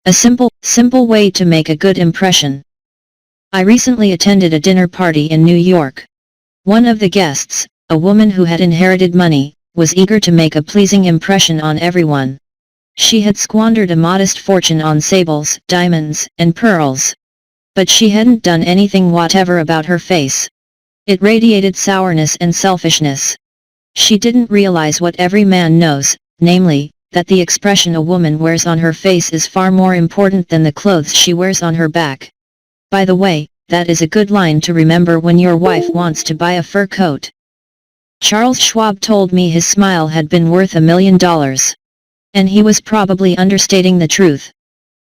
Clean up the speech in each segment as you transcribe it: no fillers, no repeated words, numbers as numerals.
A simple way to make a good impression. I recently attended a dinner party in New York. One of the guests, a woman who had inherited money, was eager to make a pleasing impression on everyone. She had squandered a modest fortune on sables, diamonds, and pearls. But she hadn't done anything whatever about her face. It radiated sourness and selfishness. She didn't realize what every man knows, namely, that the expression a woman wears on her face is far more important than the clothes she wears on her back. By the way, that is a good line to remember when your wife wants to buy a fur coat. Charles Schwab told me his smile had been worth $1 million. And he was probably understating the truth.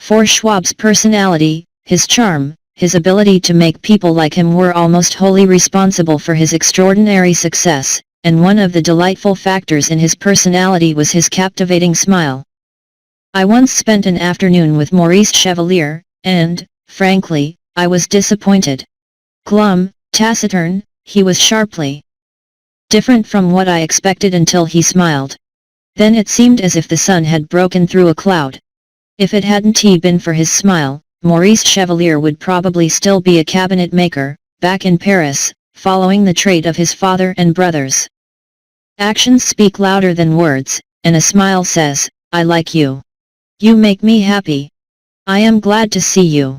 For Schwab's personality, his charm, his ability to make people like him were almost wholly responsible for his extraordinary success, and one of the delightful factors in his personality was his captivating smile. I once spent an afternoon with Maurice Chevalier, and, frankly, I was disappointed. Glum, taciturn, he was sharply different from what I expected until he smiled. Then it seemed as if the sun had broken through a cloud. If it hadn't been for his smile, Maurice Chevalier would probably still be a cabinet maker, back in Paris, following the trade of his father and brothers. Actions speak louder than words, and a smile says, "I like you. You make me happy. I am glad to see you."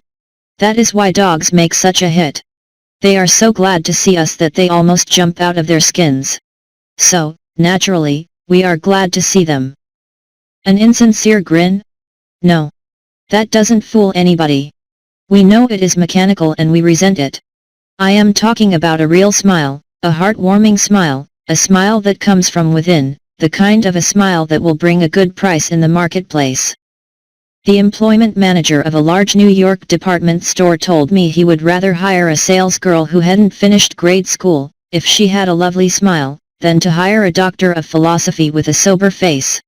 That is why dogs make such a hit. They are so glad to see us that they almost jump out of their skins. So, naturally, we are glad to see them. An insincere grin? No. That doesn't fool anybody. We know it is mechanical and we resent it. I am talking about a real smile, a heartwarming smile, a smile that comes from within, the kind of a smile that will bring a good price in the marketplace. The employment manager of a large New York department store told me he would rather hire a salesgirl who hadn't finished grade school, if she had a lovely smile, than to hire a doctor of philosophy with a sober face.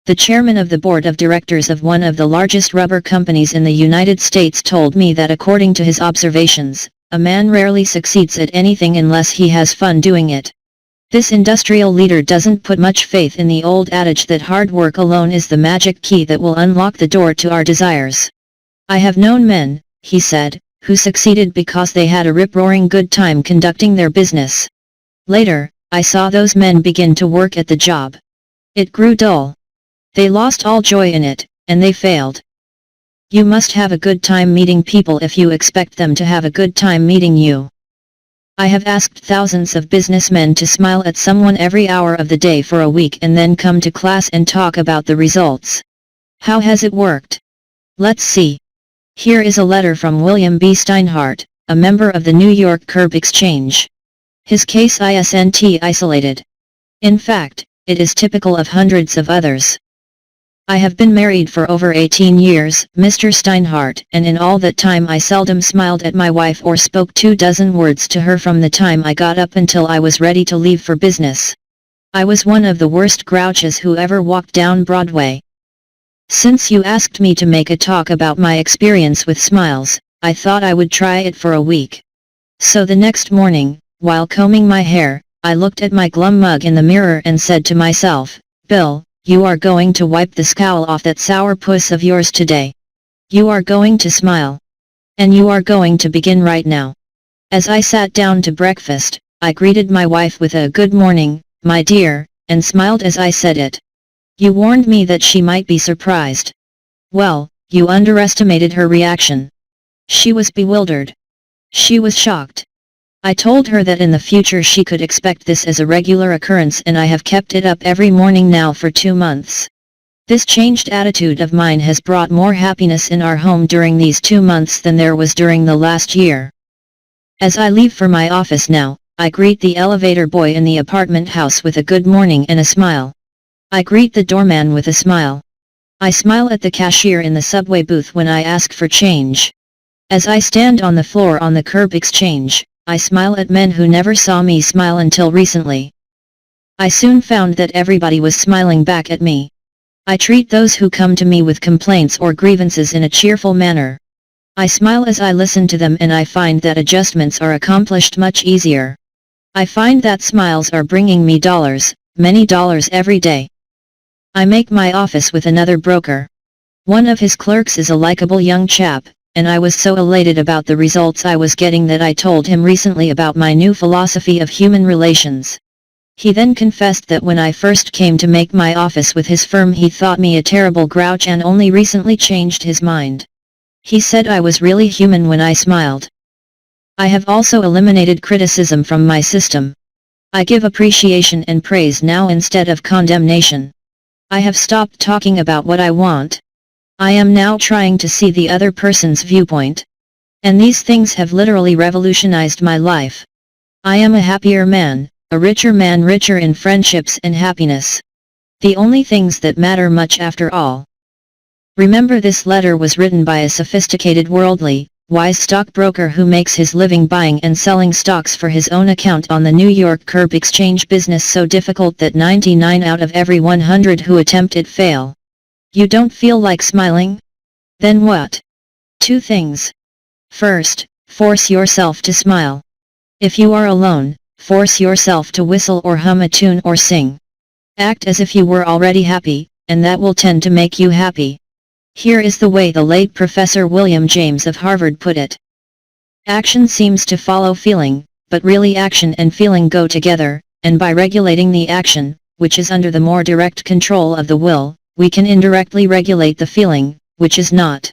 The chairman of the board of directors of one of the largest rubber companies in the United States told me that according to his observations, a man rarely succeeds at anything unless he has fun doing it. This industrial leader doesn't put much faith in the old adage that hard work alone is the magic key that will unlock the door to our desires. I have known men, he said, who succeeded because they had a rip-roaring good time conducting their business. Later, I saw those men begin to work at the job. It grew dull. They lost all joy in it, and they failed. You must have a good time meeting people if you expect them to have a good time meeting you. I have asked thousands of businessmen to smile at someone every hour of the day for a week and then come to class and talk about the results. How has it worked? Let's see. Here is a letter from William B. Steinhardt, a member of the New York Curb Exchange. His case isn't isolated. In fact, it is typical of hundreds of others. I have been married for over 18 years, Mr. Steinhardt, and in all that time I seldom smiled at my wife or spoke 24 words to her from the time I got up until I was ready to leave for business. I was one of the worst grouches who ever walked down Broadway. Since you asked me to make a talk about my experience with smiles, I thought I would try it for a week. So the next morning, while combing my hair, I looked at my glum mug in the mirror and said to myself, "Bill, you are going to wipe the scowl off that sour puss of yours today. You are going to smile. And you are going to begin right now." As I sat down to breakfast, I greeted my wife with a "Good morning, my dear," and smiled as I said it. You warned me that she might be surprised. Well, you underestimated her reaction. She was bewildered. She was shocked. I told her that in the future she could expect this as a regular occurrence, and I have kept it up every morning now for 2 months. This changed attitude of mine has brought more happiness in our home during these 2 months than there was during the last year. As I leave for my office now, I greet the elevator boy in the apartment house with a good morning and a smile. I greet the doorman with a smile. I smile at the cashier in the subway booth when I ask for change. As I stand on the floor on the Curb Exchange, I smile at men who never saw me smile until recently. I soon found that everybody was smiling back at me. I treat those who come to me with complaints or grievances in a cheerful manner. I smile as I listen to them, and I find that adjustments are accomplished much easier. I find that smiles are bringing me dollars, many dollars every day. I make my office with another broker. One of his clerks is a likable young chap, and I was so elated about the results I was getting that I told him recently about my new philosophy of human relations. He then confessed that when I first came to make my office with his firm he thought me a terrible grouch and only recently changed his mind. He said I was really human when I smiled. I have also eliminated criticism from my system. I give appreciation and praise now instead of condemnation. I have stopped talking about what I want. I am now trying to see the other person's viewpoint. And these things have literally revolutionized my life. I am a happier man, a richer man, richer in friendships and happiness. The only things that matter much after all. Remember, this letter was written by a sophisticated, worldly, wise stockbroker who makes his living buying and selling stocks for his own account on the New York Curb Exchange, business so difficult that 99 out of every 100 who attempt it fail. You don't feel like smiling? Then what? 2 things. First, force yourself to smile. If you are alone, force yourself to whistle or hum a tune or sing. Act as if you were already happy, and that will tend to make you happy. Here is the way the late Professor William James of Harvard put it. Action seems to follow feeling, but really action and feeling go together, and by regulating the action, which is under the more direct control of the will, we can indirectly regulate the feeling, which is not.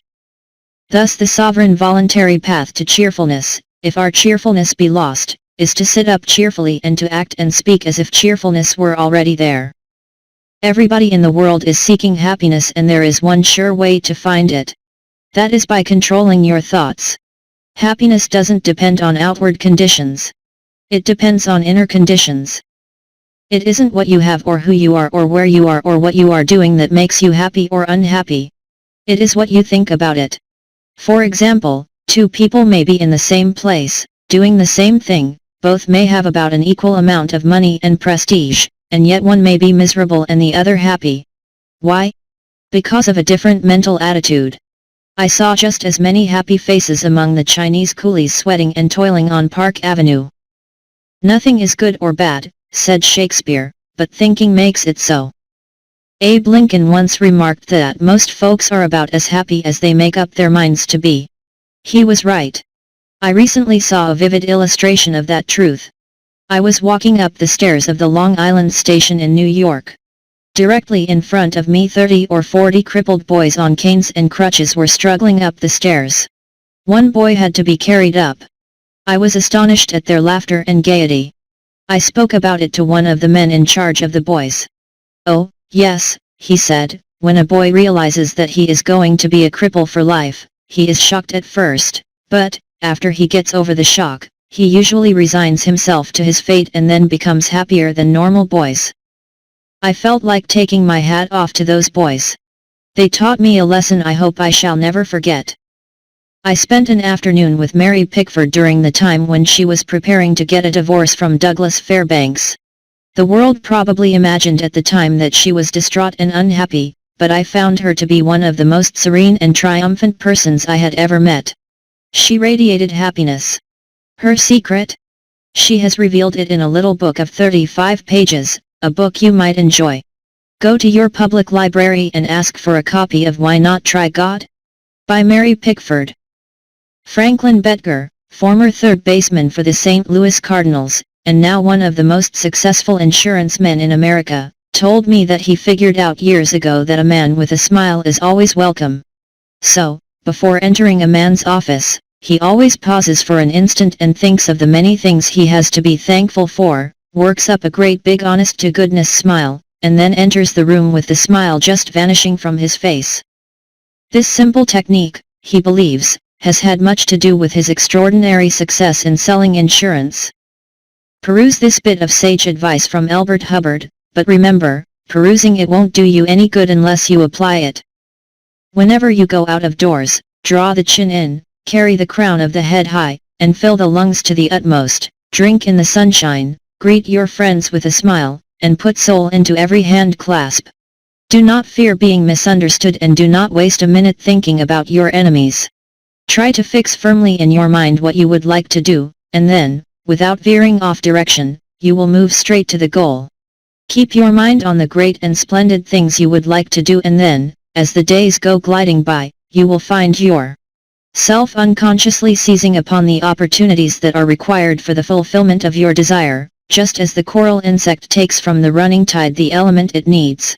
Thus the sovereign voluntary path to cheerfulness, if our cheerfulness be lost, is to sit up cheerfully and to act and speak as if cheerfulness were already there. Everybody in the world is seeking happiness, and there is one sure way to find it. That is by controlling your thoughts. Happiness doesn't depend on outward conditions. It depends on inner conditions. It isn't what you have or who you are or where you are or what you are doing that makes you happy or unhappy. It is what you think about it. For example, 2 people may be in the same place, doing the same thing, both may have about an equal amount of money and prestige, and yet one may be miserable and the other happy. Why? Because of a different mental attitude. I saw just as many happy faces among the Chinese coolies sweating and toiling on Park Avenue. Nothing is good or bad, said Shakespeare, but thinking makes it so. Abe Lincoln once remarked that most folks are about as happy as they make up their minds to be. He was right. I recently saw a vivid illustration of that truth. I was walking up the stairs of the Long Island station in New York. Directly in front of me 30 or 40 crippled boys on canes and crutches were struggling up the stairs. One boy had to be carried up. I was astonished at their laughter and gaiety. I spoke about it to one of the men in charge of the boys. "Oh, yes," he said, "when a boy realizes that he is going to be a cripple for life, he is shocked at first, but, after he gets over the shock, he usually resigns himself to his fate and then becomes happier than normal boys." I felt like taking my hat off to those boys. They taught me a lesson I hope I shall never forget. I spent an afternoon with Mary Pickford during the time when she was preparing to get a divorce from Douglas Fairbanks. The world probably imagined at the time that she was distraught and unhappy, but I found her to be one of the most serene and triumphant persons I had ever met. She radiated happiness. Her secret? She has revealed it in a little book of 35 pages, a book you might enjoy. Go to your public library and ask for a copy of Why Not Try God? By Mary Pickford. Franklin Betger, former third baseman for the St. Louis Cardinals, and now one of the most successful insurance men in America, told me that he figured out years ago that a man with a smile is always welcome. So, before entering a man's office, he always pauses for an instant and thinks of the many things he has to be thankful for, works up a great big honest-to-goodness smile, and then enters the room with the smile just vanishing from his face. This simple technique, he believes, has had much to do with his extraordinary success in selling insurance. Peruse this bit of sage advice from Elbert Hubbard, but remember, perusing it won't do you any good unless you apply it. Whenever you go out of doors, draw the chin in, carry the crown of the head high, and fill the lungs to the utmost, drink in the sunshine, greet your friends with a smile, and put soul into every hand clasp. Do not fear being misunderstood and do not waste a minute thinking about your enemies. Try to fix firmly in your mind what you would like to do, and then, without veering off direction, you will move straight to the goal. Keep your mind on the great and splendid things you would like to do and then, as the days go gliding by, you will find yourself unconsciously seizing upon the opportunities that are required for the fulfillment of your desire, just as the coral insect takes from the running tide the element it needs.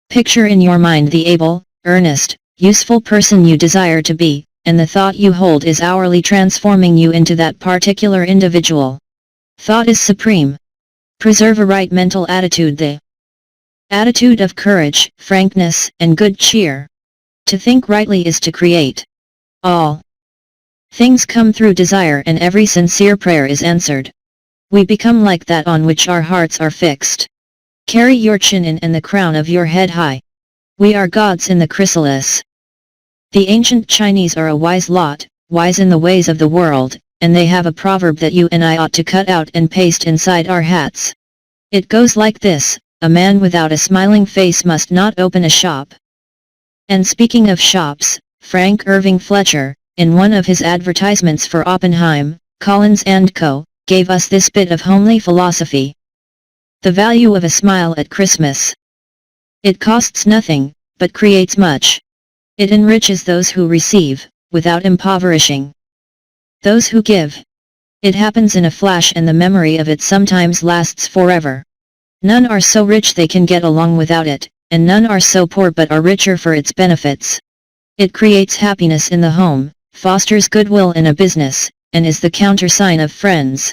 Picture in your mind the able, earnest, useful person you desire to be, and the thought you hold is hourly transforming you into that particular individual. Thought is supreme. Preserve a right mental attitude, the attitude of courage, frankness, and good cheer. To think rightly is to create. All things come through desire, and every sincere prayer is answered. We become like that on which our hearts are fixed. Carry your chin in and the crown of your head high. We are gods in the chrysalis. The ancient Chinese are a wise lot, wise in the ways of the world, and they have a proverb that you and I ought to cut out and paste inside our hats. It goes like this: a man without a smiling face must not open a shop. And speaking of shops, Frank Irving Fletcher, in one of his advertisements for Oppenheim, Collins & Co., gave us this bit of homely philosophy. The value of a smile at Christmas. It costs nothing, but creates much. It enriches those who receive, without impoverishing those who give. It happens in a flash, and the memory of it sometimes lasts forever. None are so rich they can get along without it, and none are so poor but are richer for its benefits. It creates happiness in the home, fosters goodwill in a business, and is the countersign of friends.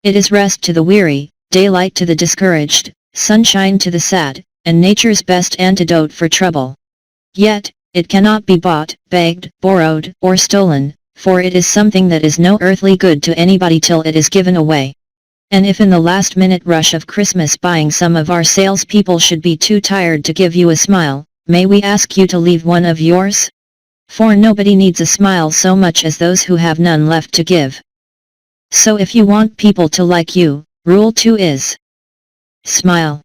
It is rest to the weary, daylight to the discouraged, sunshine to the sad, and nature's best antidote for trouble. Yet, it cannot be bought, begged, borrowed, or stolen, for it is something that is no earthly good to anybody till it is given away. And if in the last-minute rush of Christmas buying some of our salespeople should be too tired to give you a smile, may we ask you to leave one of yours? For nobody needs a smile so much as those who have none left to give. So if you want people to like you, rule 2 is: smile.